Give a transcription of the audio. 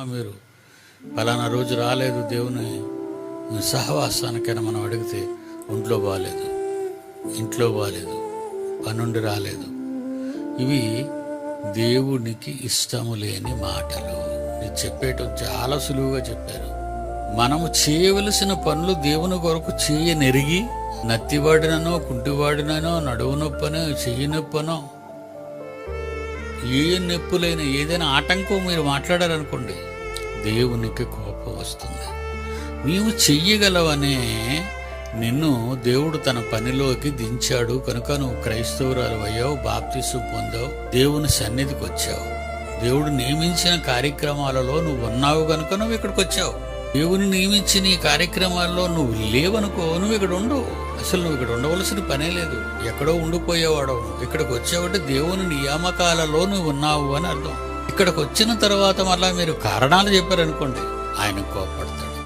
మీరు ఫలానా రోజు రాలేదు దేవుని సహవాసానికైనా మనం అడిగితే ఒంట్లో బాగాలేదు, ఇంట్లో బాగాలేదు, పనుండి రాలేదు. ఇవి దేవునికి ఇష్టము లేని మాటలు. ఇది చెప్పేయటం చాలా సులువుగా చెప్పారు. మనము చేయవలసిన పనులు దేవుని కొరకు చేయనెరిగి నత్తివాడిననో, కుంటివాడిననో, నడువు నొప్పనో, చెయ్యి నొప్పనో, ఏ నొప్పులైనా ఏదైనా ఆటంకం మీరు మాట్లాడారనుకోండి, దేవునికి కోపం వస్తుంది. నీవు చెయ్యగలవనే నిన్ను దేవుడు తన పనిలోకి దించాడు కనుక నువ్వు క్రైస్తవురాలు అయ్యావు, బాప్తిసం పొందావు, దేవుని సన్నిధికి వచ్చావు. దేవుడు నియమించిన కార్యక్రమాలలో నువ్వు ఉన్నావు కనుక నువ్వు ఇక్కడికి వచ్చావు. దేవుని నియమించిన ఈ కార్యక్రమాల్లో నువ్వు లేవనుకో, నువ్వు ఇక్కడ ఉండవు. అసలు నువ్వు ఇక్కడ ఉండవలసిన పనే లేదు, ఎక్కడో ఉండిపోయేవాడు. ఇక్కడికి వచ్చావంటే దేవుని నియామకాలలో నువ్వు ఉన్నావు అని అర్థం. ఇక్కడికి వచ్చిన తర్వాత మళ్ళా మీరు కారణాలు చెప్పారనుకోండి, ఆయన కోపడతాడు.